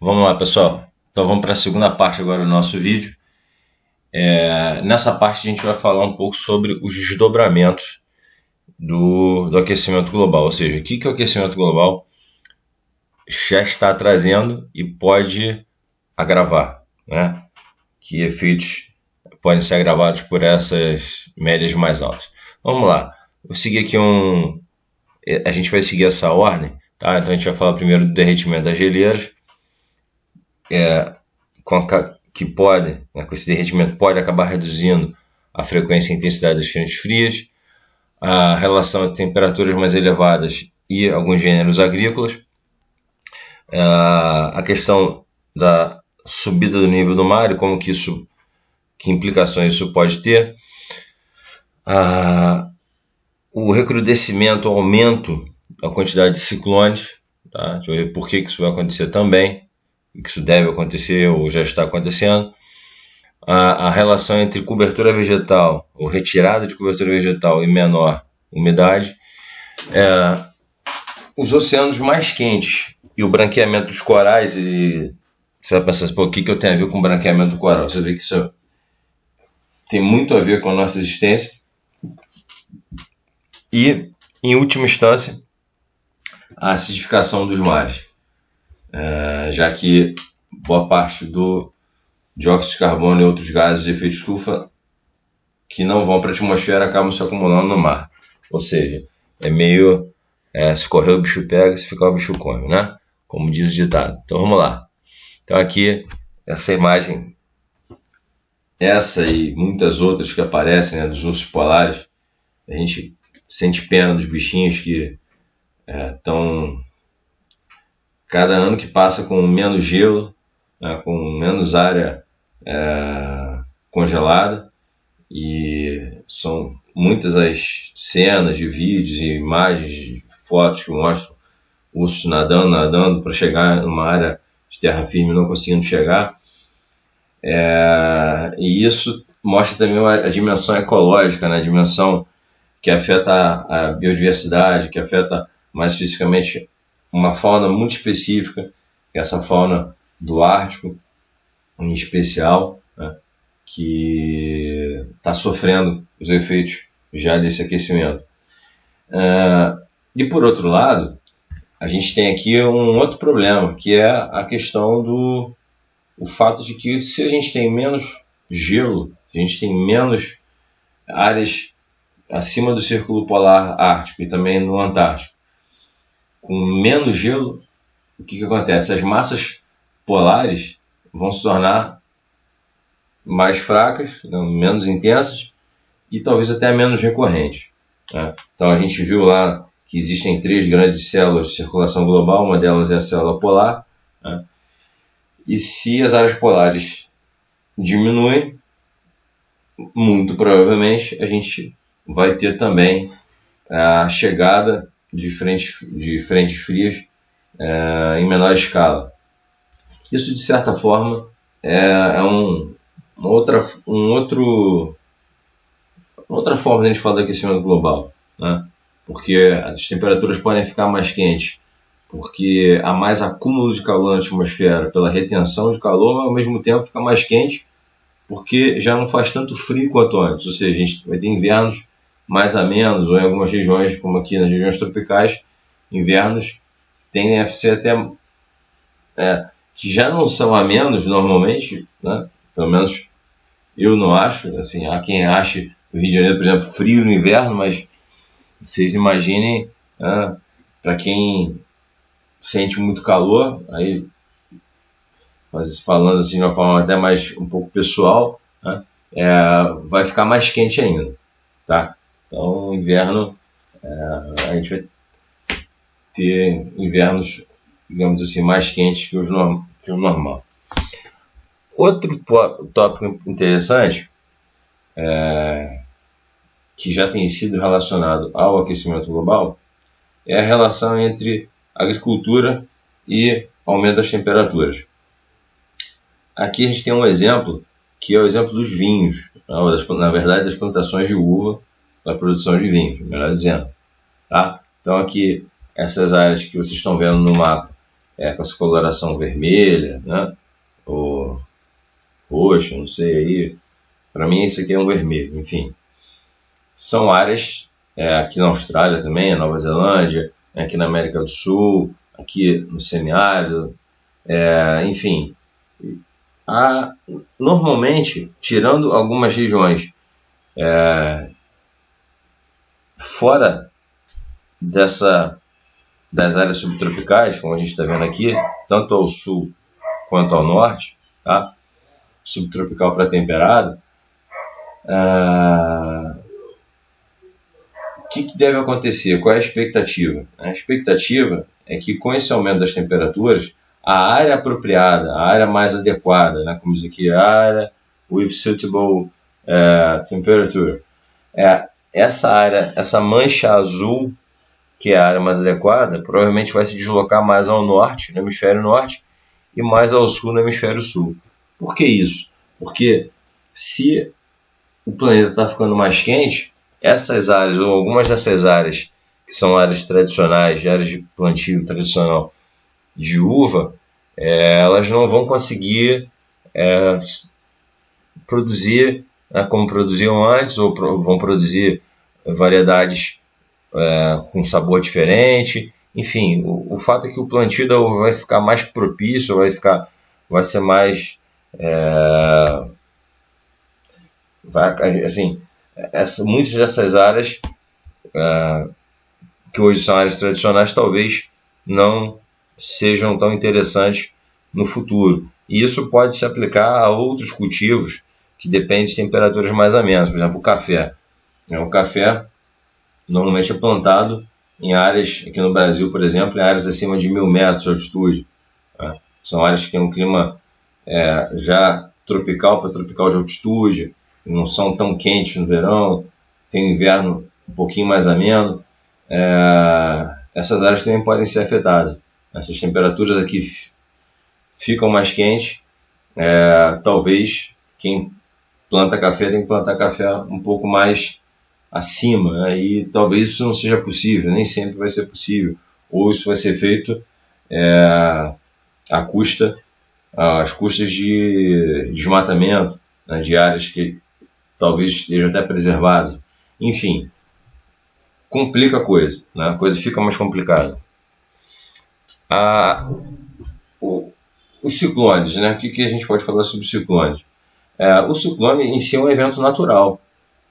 Vamos lá, pessoal. Então vamos para a segunda parte agora do nosso vídeo. Nessa parte a gente vai falar um pouco sobre os desdobramentos do aquecimento global. Ou seja, o que o aquecimento global já está trazendo e pode agravar, né? Que efeitos podem ser agravados por essas médias mais altas. Vamos lá. Vou seguir aqui a gente vai seguir essa ordem, tá? Então a gente vai falar primeiro do derretimento das geleiras, que pode, né, com esse derretimento pode acabar reduzindo a frequência e intensidade das frentes frias, a relação entre temperaturas mais elevadas e alguns gêneros agrícolas, a questão da subida do nível do mar e como que implicações isso pode ter, o recrudescimento, o aumento da quantidade de ciclones, tá? Deixa eu ver por que isso vai acontecer também, que isso deve acontecer ou já está acontecendo, a relação entre cobertura vegetal ou retirada de cobertura vegetal e menor umidade, os oceanos mais quentes e o branqueamento dos corais. E você vai pensar, o que eu tenho a ver com o branqueamento do coral? Você vê que isso tem muito a ver com a nossa existência e, em última instância, a acidificação dos mares, já que boa parte do dióxido de carbono e outros gases de efeito estufa que não vão para a atmosfera acabam se acumulando no mar. Ou seja, é meio se correr o bicho pega, se ficar o bicho come, né? Como diz o ditado. Então vamos lá. Então aqui, essa imagem, essa e muitas outras que aparecem, né, dos ursos polares, a gente sente pena dos bichinhos que estão cada ano que passa com menos gelo, com menos área congelada, e são muitas as cenas de vídeos e imagens, de fotos que mostram ursos nadando para chegar numa área de terra firme não conseguindo chegar, e isso mostra também a dimensão ecológica, né? A dimensão que afeta a biodiversidade, que afeta mais fisicamente uma fauna muito específica, que é essa fauna do Ártico, em especial, né, que está sofrendo os efeitos já desse aquecimento. E por outro lado, a gente tem aqui um outro problema, que é a questão o fato de que se a gente tem menos gelo, se a gente tem menos áreas acima do Círculo Polar Ártico e também no Antártico, com menos gelo, o que acontece? As massas polares vão se tornar mais fracas, menos intensas e talvez até menos recorrentes, né? Então a gente viu lá que existem 3 grandes células de circulação global, uma delas é a célula polar, né? E se as áreas polares diminuem, muito provavelmente a gente vai ter também a chegada de frentes frias em menor escala. Isso, de certa forma, é uma outra forma de a gente falar do aquecimento global, né? Porque as temperaturas podem ficar mais quentes, porque há mais acúmulo de calor na atmosfera pela retenção de calor, mas ao mesmo tempo fica mais quente porque já não faz tanto frio quanto antes. Ou seja, a gente vai ter invernos mais amenos, ou em algumas regiões, como aqui nas regiões tropicais, invernos tendem a ser até que já não são amenos normalmente, né? Pelo menos eu não acho. Assim, há quem ache o Rio de Janeiro, por exemplo, frio no inverno, mas vocês imaginem, para quem sente muito calor, aí falando assim de uma forma até mais um pouco pessoal, né? Vai ficar mais quente ainda, tá? Então, inverno, a gente vai ter invernos, digamos assim, mais quentes que o normal. Outro tópico interessante, que já tem sido relacionado ao aquecimento global, é a relação entre agricultura e aumento das temperaturas. Aqui a gente tem um exemplo, que é o exemplo dos vinhos, na verdade das plantações de uva para a produção de vinhos, melhor dizendo, tá? Então aqui, essas áreas que vocês estão vendo no mapa com essa coloração vermelha, né? Ou roxo, não sei aí. Para mim isso aqui é um vermelho, enfim. São áreas aqui na Austrália também, na Nova Zelândia, aqui na América do Sul, aqui no semiárido, enfim. Normalmente, tirando algumas regiões fora das áreas subtropicais, como a gente está vendo aqui, tanto ao sul quanto ao norte, tá? Subtropical para temperado, o que deve acontecer? Qual é a expectativa? A expectativa é que com esse aumento das temperaturas, a área apropriada, a área mais adequada, né, como diz aqui, a área with suitable temperature, essa área, essa mancha azul, que é a área mais adequada, provavelmente vai se deslocar mais ao norte, no hemisfério norte, e mais ao sul, no hemisfério sul. Por que isso? Porque se o planeta está ficando mais quente, essas áreas, ou algumas dessas áreas, que são áreas tradicionais, áreas de plantio tradicional de uva, elas não vão conseguir produzir como produziam antes, ou vão produzir variedades com sabor diferente. Enfim, o fato é que o plantio da uva vai ficar mais propício, vai ser mais muitas dessas áreas que hoje são áreas tradicionais talvez não sejam tão interessantes no futuro. E isso pode se aplicar a outros cultivos que dependem de temperaturas mais amenas, por exemplo, o café. O café normalmente é plantado em áreas, aqui no Brasil, por exemplo, em áreas acima de 1.000 metros de altitude. São áreas que têm um clima já tropical para tropical de altitude, não são tão quentes no verão, tem um inverno um pouquinho mais ameno. Essas áreas também podem ser afetadas. Essas temperaturas aqui ficam mais quentes. Talvez quem planta café tem que plantar café um pouco mais acima, né? E talvez isso não seja possível, nem sempre vai ser possível, ou isso vai ser feito às custas de desmatamento, né, de áreas que talvez estejam até preservadas. Enfim, complica a coisa, né? A coisa fica mais complicada. Os ciclones, né? O que a gente pode falar sobre ciclones? O ciclone em si é um evento natural.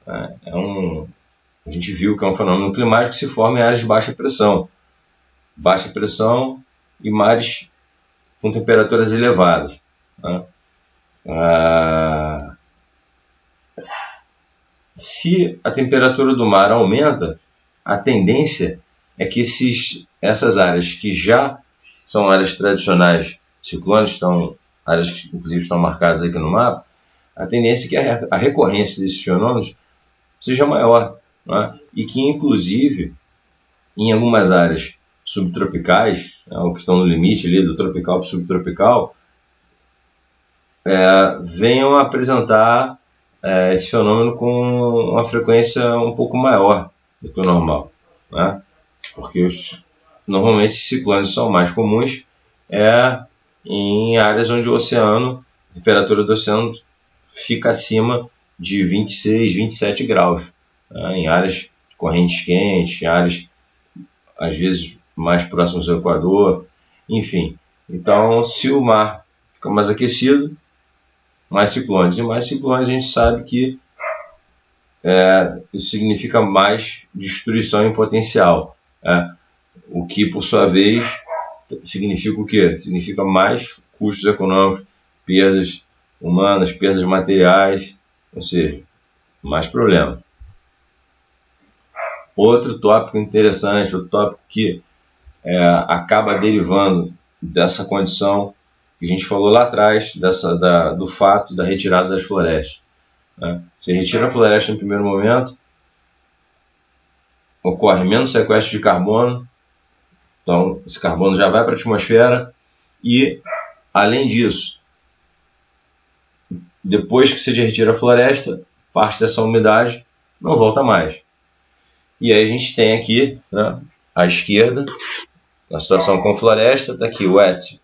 A gente viu que é um fenômeno climático que se forma em áreas de baixa pressão e mares com temperaturas elevadas. Se a temperatura do mar aumenta, a tendência é que essas áreas que já são áreas tradicionais ciclones, áreas que inclusive estão marcadas aqui no mapa, a tendência é que a recorrência desses fenômenos seja maior, né? E que inclusive em algumas áreas subtropicais, ou que estão no limite ali do tropical para o subtropical, venham a apresentar esse fenômeno com uma frequência um pouco maior do que o normal, né? Porque normalmente os ciclones são mais comuns em áreas onde a temperatura do oceano fica acima de 26, 27 graus, né? Em áreas de correntes quentes, em áreas às vezes mais próximas ao Equador, enfim. Então, se o mar fica mais aquecido, mais ciclones. E mais ciclones a gente sabe que isso significa mais destruição em potencial. O que, por sua vez, significa o quê? Significa mais custos econômicos, perdas humanas, perdas materiais, ou seja, mais problema. Outro tópico interessante, outro tópico que acaba derivando dessa condição que a gente falou lá atrás, do fato da retirada das florestas. Você retira a floresta no primeiro momento, ocorre menos sequestro de carbono, então esse carbono já vai para a atmosfera e, além disso, depois que você retira a floresta, parte dessa umidade não volta mais. E aí a gente tem aqui, né, à esquerda, na situação com floresta, está aqui wet,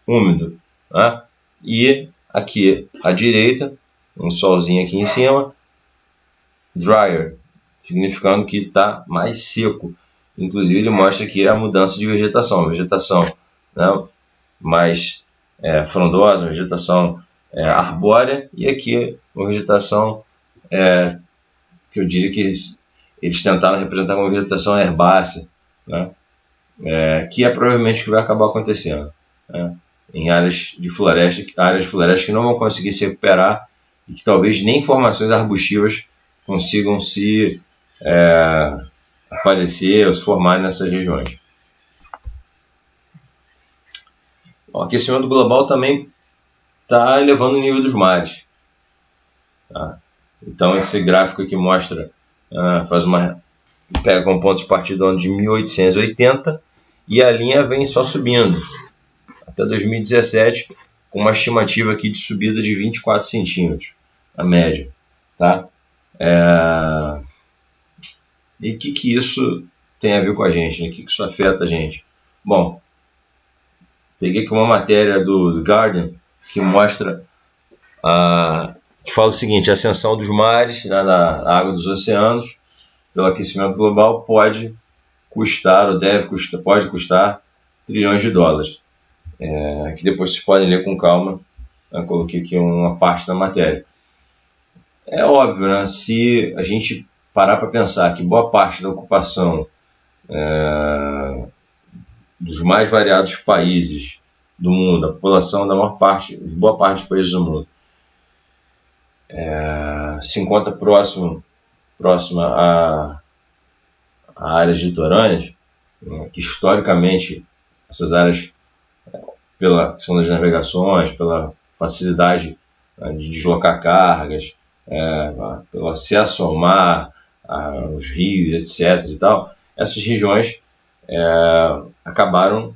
úmido, né? E aqui à direita, um solzinho aqui em cima, drier, significando que está mais seco. Inclusive ele mostra aqui a mudança de vegetação, né, mais frondosa, vegetação arbórea, e aqui uma vegetação que eu diria que eles tentaram representar como vegetação herbácea, né, que é provavelmente o que vai acabar acontecendo, né, em áreas de floresta que não vão conseguir se recuperar e que talvez nem formações arbustivas consigam se aparecer ou se formar nessas regiões. O aquecimento global também está elevando o nível dos mares. Tá? Então esse gráfico aqui mostra, pega como ponto de partida do ano de 1880 e a linha vem só subindo até 2017, com uma estimativa aqui de subida de 24 centímetros, a média. Tá? E o que isso tem a ver com a gente? Né? O que isso afeta a gente? Bom, peguei aqui uma matéria do Guardian que mostra, que fala o seguinte: a ascensão dos mares, né, na água dos oceanos, pelo aquecimento global, pode custar trilhões de dólares. Que depois vocês podem ler com calma. Eu coloquei aqui uma parte da matéria. É óbvio, né? Se a gente parar para pensar que boa parte da ocupação dos mais variados países do mundo, a população da boa parte dos países do mundo, se encontra próxima a áreas litorâneas, né, que historicamente essas áreas, pela questão das navegações, pela facilidade de deslocar cargas, pelo acesso ao mar, aos rios, etc. e tal, essas regiões acabaram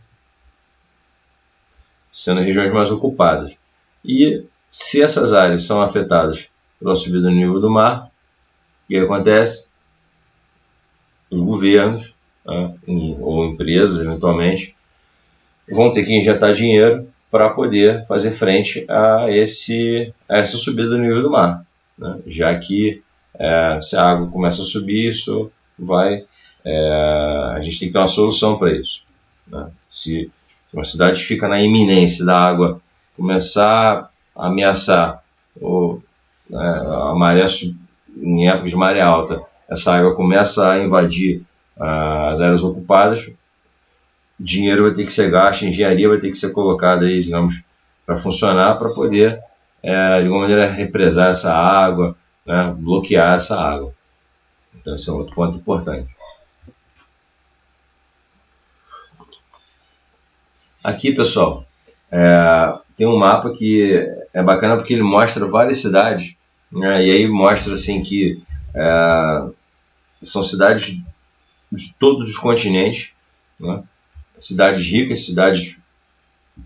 sendo regiões mais ocupadas. E se essas áreas são afetadas pela subida do nível do mar, o que acontece? Os governos, né, ou empresas, eventualmente, vão ter que injetar dinheiro para poder fazer frente a essa subida do nível do mar, né? Já que se a água começa a subir, isso a gente tem que ter uma solução para isso, né? Se uma cidade fica na iminência da água começar a ameaçar, ou a maré em épocas de maré alta, essa água começa a invadir as áreas ocupadas, dinheiro vai ter que ser gasto, engenharia vai ter que ser colocada aí, digamos, para funcionar, para poder, de alguma maneira, represar essa água, né, bloquear essa água. Então esse é outro ponto importante. Aqui, pessoal, tem um mapa que é bacana porque ele mostra várias cidades, né, e aí mostra assim que são cidades de todos os continentes, né, cidades ricas, cidades de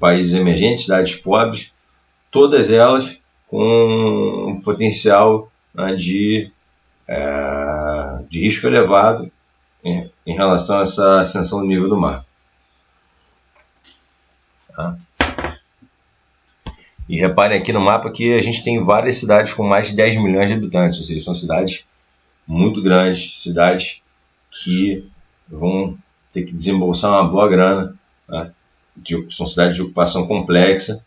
países emergentes, cidades pobres, todas elas com um potencial, né, de risco elevado em relação a essa ascensão do nível do mar. Tá? E reparem aqui no mapa que a gente tem várias cidades com mais de 10 milhões de habitantes, ou seja, são cidades muito grandes, cidades que vão ter que desembolsar uma boa grana, né? São cidades de ocupação complexa,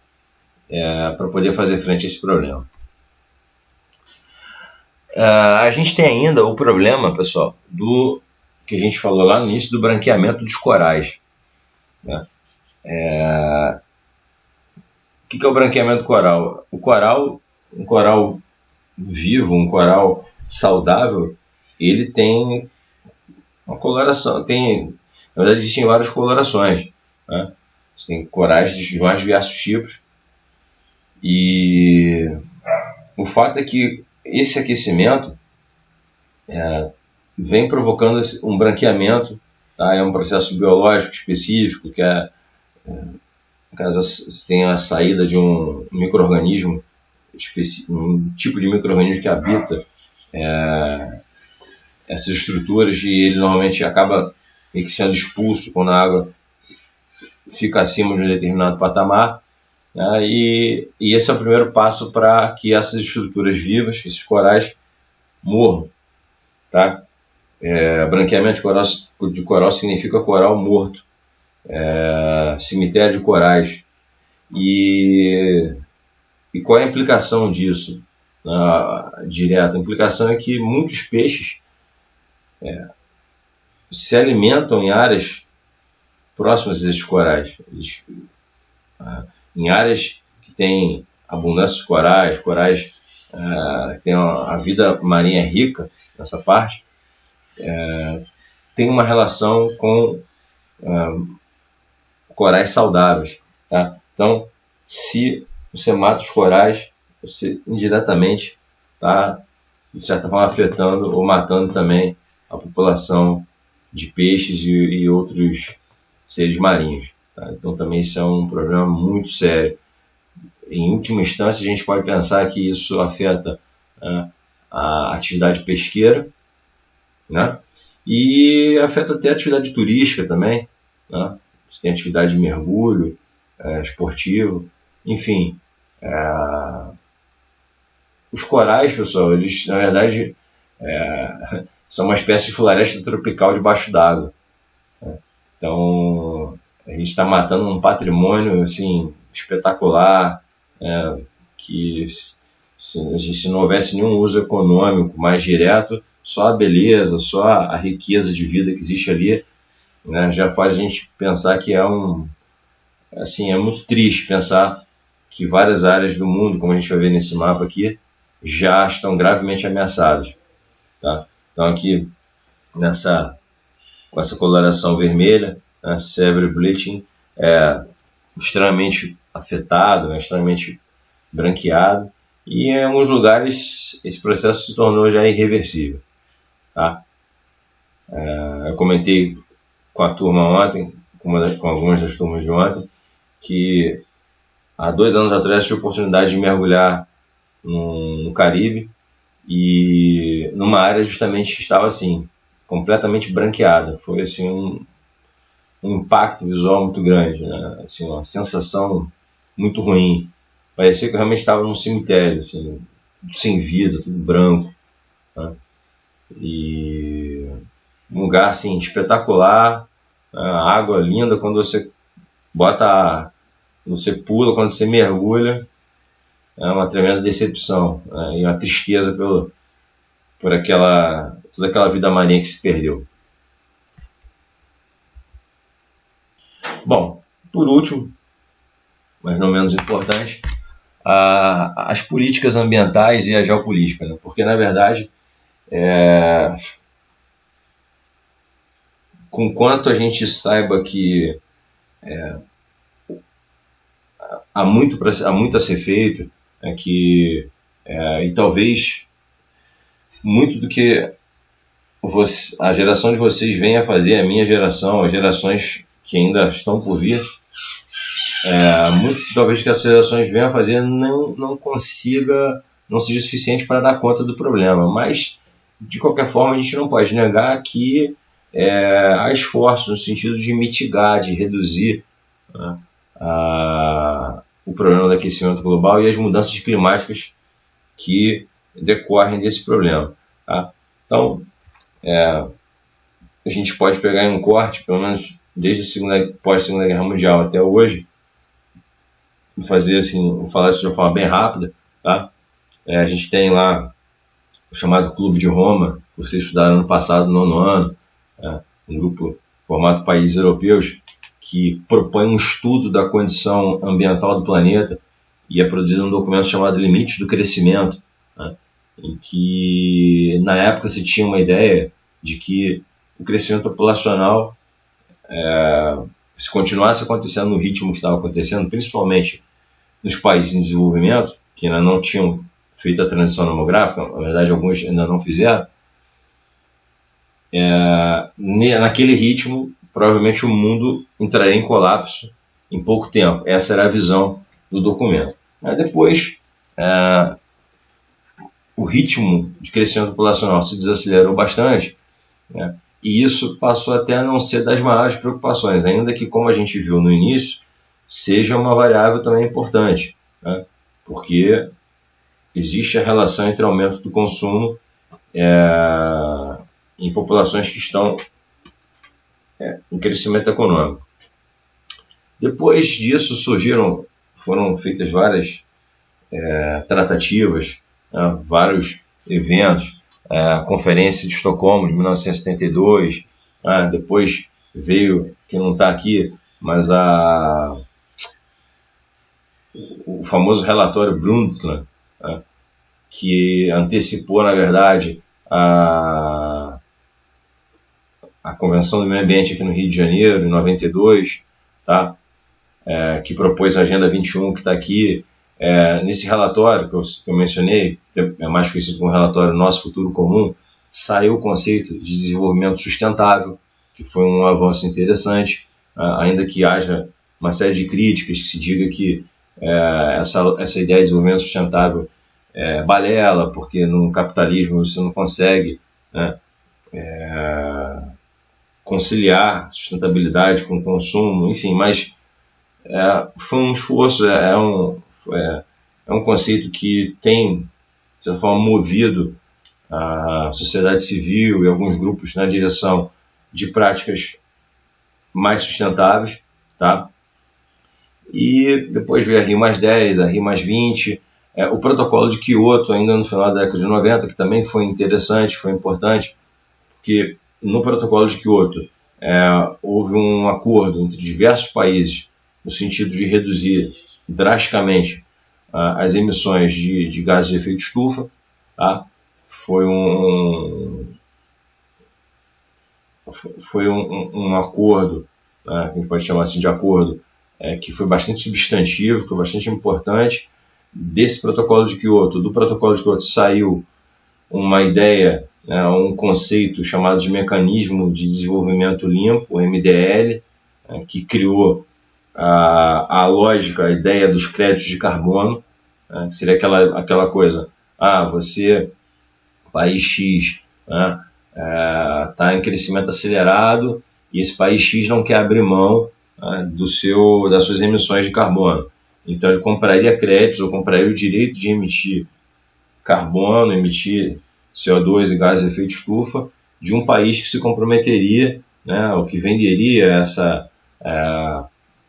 para poder fazer frente a esse problema. A gente tem ainda o problema, pessoal, do que a gente falou lá no início, do branqueamento dos corais, né? O que é o branqueamento coral? Um coral vivo, um coral saudável, ele tem uma coloração, na verdade existem várias colorações, né? Você tem corais de mais diversos tipos, e o fato é que esse aquecimento vem provocando um branqueamento, tá? É um processo biológico específico, que no caso, você tem a saída de um micro-organismo, um tipo de micro-organismo que habita essas estruturas, e ele normalmente acaba sendo expulso quando a água fica acima de um determinado patamar, né, e esse é o primeiro passo para que essas estruturas vivas, esses corais, morram. Tá? Branqueamento de coral significa coral morto, cemitério de corais. E qual é a implicação disso? Direta. A implicação é que muitos peixes se alimentam em áreas próximas a esses corais. Em áreas que têm abundância de corais, que têm a vida marinha rica nessa parte, tem uma relação com corais saudáveis. Tá? Então, se você mata os corais, você indiretamente está, de certa forma, afetando ou matando também a população de peixes e outros seres marinhos. Tá? Então, também isso é um problema muito sério. Em última instância, a gente pode pensar que isso afeta a atividade pesqueira, né? E afeta até a atividade turística também, né? Você tem atividade de mergulho, esportivo, enfim. Os corais, pessoal, eles, na verdade, são uma espécie de floresta tropical debaixo d'água. Então, a gente está matando um patrimônio assim, espetacular, que se não houvesse nenhum uso econômico mais direto, só a beleza, só a riqueza de vida que existe ali, né, já faz a gente pensar que é muito triste pensar que várias áreas do mundo, como a gente vai ver nesse mapa aqui, já estão gravemente ameaçadas. Tá? Então aqui, com essa coloração vermelha, severe bleaching, extremamente afetado, extremamente branqueado, e em alguns lugares esse processo se tornou já irreversível. Tá? Eu comentei com a turma ontem, com algumas das turmas de ontem, que há 2 anos atrás tive a oportunidade de mergulhar no Caribe e numa área justamente que estava assim, completamente branqueada. Foi assim um impacto visual muito grande, né? Assim, uma sensação muito ruim. Parecia que eu realmente estava num cemitério, assim, sem vida, tudo branco. Né? E um lugar assim, espetacular, água linda quando você você pula, quando você mergulha, é uma tremenda decepção, né? E uma tristeza por toda aquela vida marinha que se perdeu. Bom, por último, mas não menos importante, as políticas ambientais e a geopolítica, né? Porque, na verdade, com quanto a gente saiba que há muito a ser feito, e talvez muito do que a geração de vocês venha a fazer, a minha geração, as gerações que ainda estão por vir, muito talvez que as gerações venham a fazer não seja suficiente para dar conta do problema, mas de qualquer forma a gente não pode negar que há esforços no sentido de mitigar, de reduzir, né, o problema do aquecimento global e as mudanças climáticas que decorrem desse problema. Tá? Então, a gente pode pegar em um corte, pelo menos desde pós-Segunda Guerra Mundial até hoje, e falar isso de uma forma bem rápida. Tá? A gente tem lá o chamado Clube de Roma, que vocês estudaram no passado, no 9º ano, um grupo formado por países europeus, que propõe um estudo da condição ambiental do planeta e é produzido um documento chamado Limites do Crescimento, né, em que na época se tinha uma ideia de que o crescimento populacional, se continuasse acontecendo no ritmo que estava acontecendo, principalmente nos países em desenvolvimento, que ainda não tinham feito a transição demográfica, na verdade alguns ainda não fizeram, naquele ritmo provavelmente o mundo entraria em colapso em pouco tempo. Essa era a visão do documento. Depois, o ritmo de crescimento populacional se desacelerou bastante, né? E isso passou até a não ser das maiores preocupações, ainda que, como a gente viu no início, seja uma variável também importante, né? Porque existe a relação entre o aumento do consumo em populações que estão em crescimento econômico. Depois disso foram feitas várias tratativas, vários eventos, a Conferência de Estocolmo de 1972, depois veio, que não está aqui, mas o famoso relatório Brundtland, que antecipou, na verdade, a Convenção do Meio Ambiente aqui no Rio de Janeiro, em 92, tá? Que propôs a Agenda 21, que está aqui. Nesse relatório que eu mencionei, que é mais conhecido como relatório Nosso Futuro Comum, saiu o conceito de desenvolvimento sustentável, que foi um avanço interessante, ainda que haja uma série de críticas, que se diga que essa ideia de desenvolvimento sustentável é balela, porque no capitalismo você não consegue, né, conciliar sustentabilidade com consumo, enfim, mas foi um esforço, é um conceito que tem, de certa forma, movido a sociedade civil e alguns grupos na direção de práticas mais sustentáveis, tá? E depois veio a Rio+10, a Rio+20, o protocolo de Kyoto, ainda no final da década de 90, que também foi interessante, foi importante, porque no protocolo de Kyoto houve um acordo entre diversos países no sentido de reduzir drasticamente as emissões de gases de efeito estufa, tá? Foi um acordo, que a gente pode chamar assim de acordo, que foi bastante substantivo, que foi bastante importante. Desse protocolo de Kyoto, do protocolo de Kyoto saiu uma ideia, um conceito chamado de Mecanismo de Desenvolvimento Limpo, MDL, que criou a lógica, a ideia dos créditos de carbono, que seria aquela coisa, você, país X, está em crescimento acelerado e esse país X não quer abrir mão das suas emissões de carbono. Então ele compraria créditos ou compraria o direito de emitir carbono, emitir CO2 e gases de efeito estufa de um país que se comprometeria, ou que venderia essa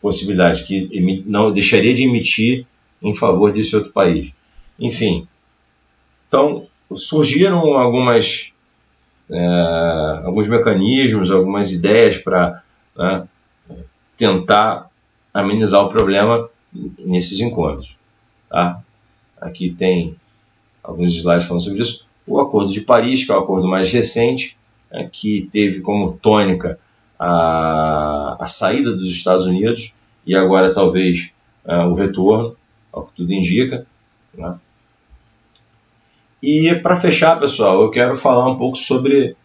possibilidade, que não deixaria de emitir em favor desse outro país. Enfim, então surgiram alguns mecanismos, algumas ideias para tentar amenizar o problema nesses encontros. Tá? Aqui tem alguns slides falando sobre isso. O Acordo de Paris, que é o acordo mais recente, que teve como tônica a saída dos Estados Unidos e agora talvez o retorno, ao que tudo indica, né? E para fechar, pessoal, eu quero falar um pouco sobre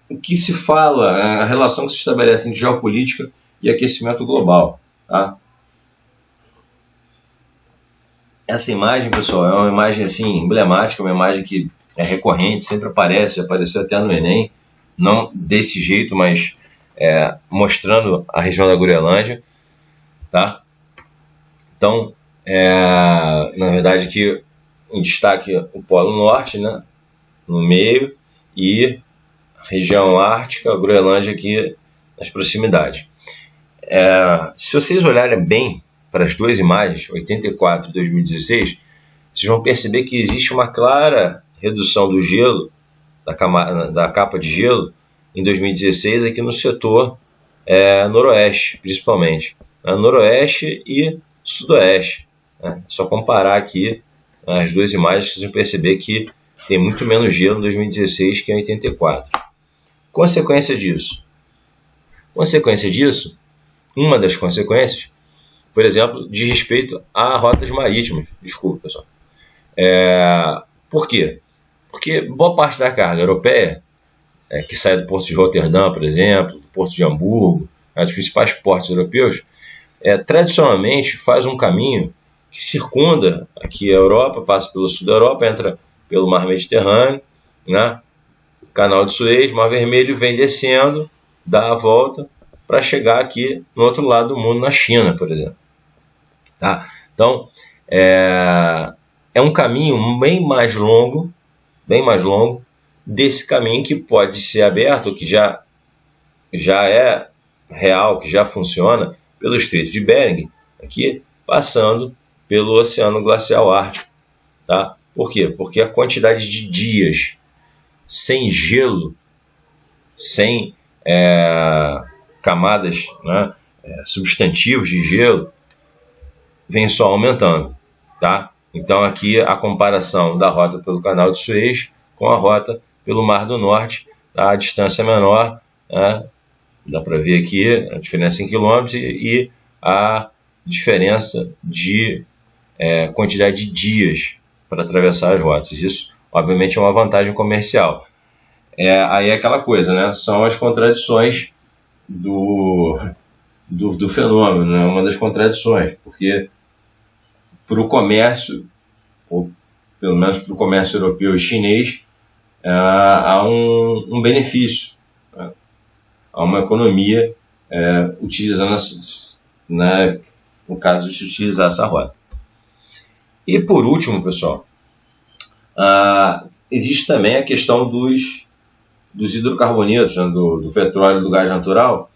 o que se fala, a relação que se estabelece entre geopolítica e aquecimento global. Tá? Essa imagem, pessoal, é uma imagem assim, emblemática, uma imagem que é recorrente, sempre aparece, apareceu até no Enem, não desse jeito, mas mostrando a região da Groenlândia. Tá? Então, na verdade, aqui em destaque o Polo Norte, né, no meio, e a região ártica, a Groenlândia aqui nas proximidades. Se vocês olharem bem para as duas imagens, 84 e 2016, vocês vão perceber que existe uma clara redução do gelo, da capa de gelo, em 2016 aqui no setor noroeste, principalmente. Noroeste e sudoeste. Só comparar aqui as duas imagens, vocês vão perceber que tem muito menos gelo em 2016 que em 84. Consequência disso? Uma das consequências, por exemplo, diz respeito a rotas marítimas. Desculpa, pessoal. Por quê? Porque boa parte da carga europeia, que sai do porto de Roterdã, por exemplo, do porto de Hamburgo, dos principais portos europeus, tradicionalmente faz um caminho que circunda aqui a Europa, passa pelo sul da Europa, entra pelo Mar Mediterrâneo, né, Canal de Suez, Mar Vermelho, vem descendo, dá a volta para chegar aqui no outro lado do mundo, na China, por exemplo. Tá? Então, é um caminho bem mais longo desse caminho que pode ser aberto, que já é real, que já funciona, pelo Estreito de Bering, aqui passando pelo Oceano Glacial Ártico. Tá? Por quê? Porque a quantidade de dias sem gelo, sem camadas, né, substantivos de gelo, vem só aumentando. Tá? Então aqui a comparação da rota pelo Canal de Suez com a rota pelo Mar do Norte, tá? A distância menor, né? Dá para ver aqui a diferença em quilômetros e a diferença de quantidade de dias para atravessar as rotas. Isso, obviamente, é uma vantagem comercial. Aí é aquela coisa, né? São as contradições do fenômeno, né? Uma das contradições, porque para o comércio, ou pelo menos para o comércio europeu e chinês, há um benefício, né? Há uma economia utilizando, né, no caso de utilizar essa rota. E por último, pessoal, existe também a questão dos hidrocarbonetos, né, do petróleo e do gás natural,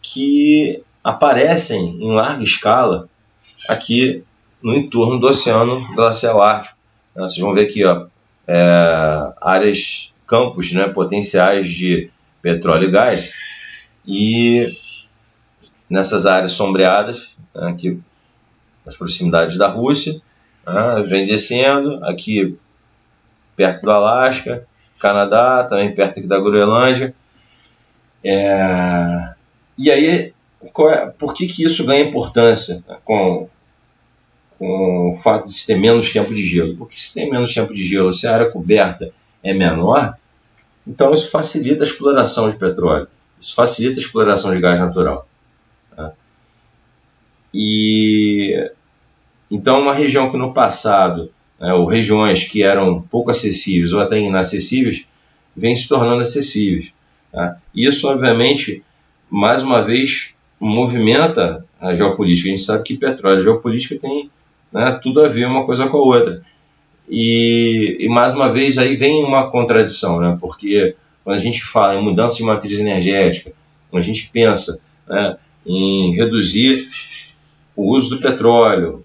que aparecem em larga escala aqui no entorno do Oceano Glacial Ártico. Vocês vão ver aqui, ó, áreas, campos, né, potenciais de petróleo e gás, e nessas áreas sombreadas, aqui nas proximidades da Rússia, vem descendo, aqui perto do Alasca, Canadá, também perto aqui da Groenlândia. E aí, por que isso ganha importância, né, com o fato de se ter menos tempo de gelo? Porque se tem menos tempo de gelo, se a área coberta é menor, então isso facilita a exploração de petróleo, isso facilita a exploração de gás natural. Tá? E então uma região que no passado, né, ou regiões que eram pouco acessíveis ou até inacessíveis, vem se tornando acessíveis. Tá? Isso, obviamente, mais uma vez, movimenta a geopolítica. A gente sabe que petróleo e geopolítica tem, né, tudo a ver uma coisa com a outra. E mais uma vez aí vem uma contradição, né? Porque quando a gente fala em mudança de matriz energética, quando a gente pensa, né, em reduzir o uso do petróleo,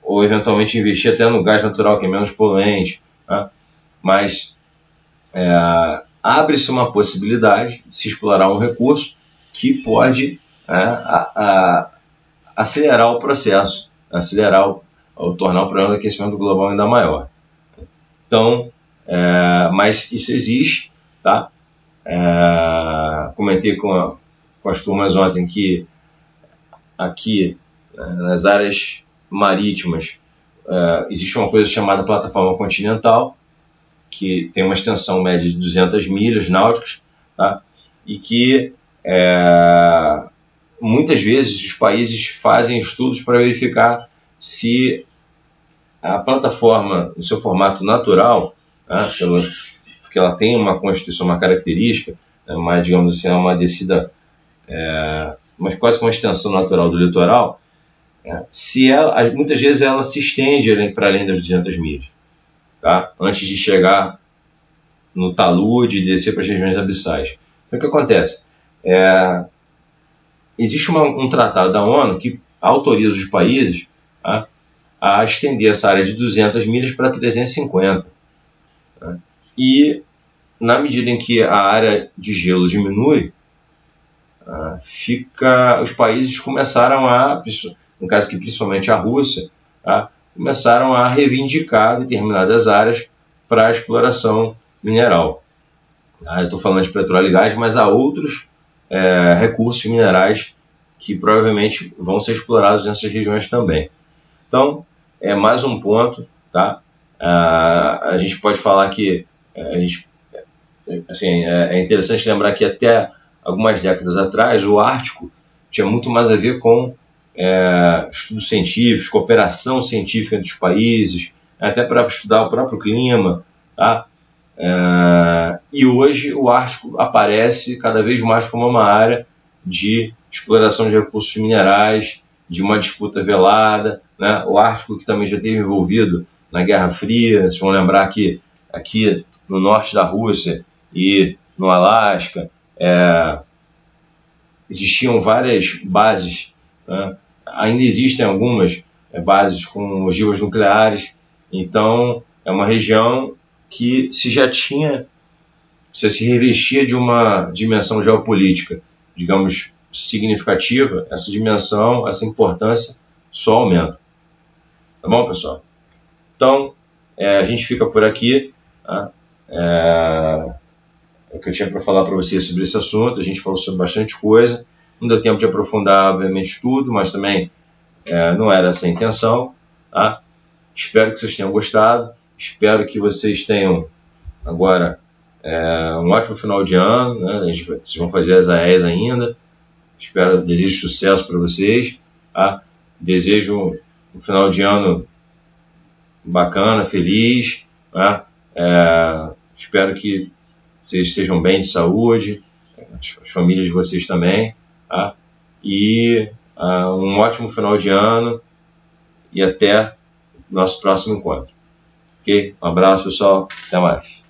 ou eventualmente investir até no gás natural, que é menos poluente, né? Mas abre-se uma possibilidade de se explorar um recurso que pode acelerar o processo, ou tornar o problema do aquecimento global ainda maior. Então, mas isso existe, tá? Comentei com as turmas ontem que aqui nas áreas marítimas existe uma coisa chamada plataforma continental, que tem uma extensão média de 200 milhas náuticas, tá? E que muitas vezes os países fazem estudos para verificar se a plataforma, no seu formato natural, né, porque ela tem uma constituição, uma característica, né, digamos assim, uma descida, mas quase que uma extensão natural do litoral, se muitas vezes ela se estende para além das 200 milhas, tá? Antes de chegar no talude e descer para as regiões abissais. Então, o que acontece? Existe um tratado da ONU que autoriza os países a estender essa área de 200 milhas para 350. Tá? E, na medida em que a área de gelo diminui, os países começaram no caso que principalmente a Rússia, começaram a reivindicar determinadas áreas para a exploração mineral. Eu estou falando de petróleo e gás, mas há outros recursos minerais que provavelmente vão ser explorados nessas regiões também. Então, é mais um ponto, tá? A gente pode falar que é interessante lembrar que até algumas décadas atrás o Ártico tinha muito mais a ver com estudos científicos, cooperação científica entre os países, até para estudar o próprio clima, tá? E hoje o Ártico aparece cada vez mais como uma área de exploração de recursos minerais, de uma disputa velada, né? O Ártico, que também já esteve envolvido na Guerra Fria, vocês vão lembrar que aqui no norte da Rússia e no Alasca existiam várias bases, né? Ainda existem algumas bases com ogivas nucleares. Então é uma região que você se revestia de uma dimensão geopolítica, digamos, significativa, essa dimensão, essa importância só aumenta. Tá bom, pessoal? Então, a gente fica por aqui. Tá? É o que eu tinha para falar para vocês sobre esse assunto. A gente falou sobre bastante coisa. Não deu tempo de aprofundar, obviamente, tudo, mas também não era essa a intenção. Tá? Espero que vocês tenham gostado. Espero que vocês tenham agora um ótimo final de ano. Né? Vocês vão fazer as AES ainda. Desejo sucesso para vocês. Tá? Desejo um final de ano bacana, feliz. Tá? Espero que vocês estejam bem de saúde, as famílias de vocês também. Tá? E um ótimo final de ano e até o nosso próximo encontro. Ok? Um abraço, pessoal. Até mais.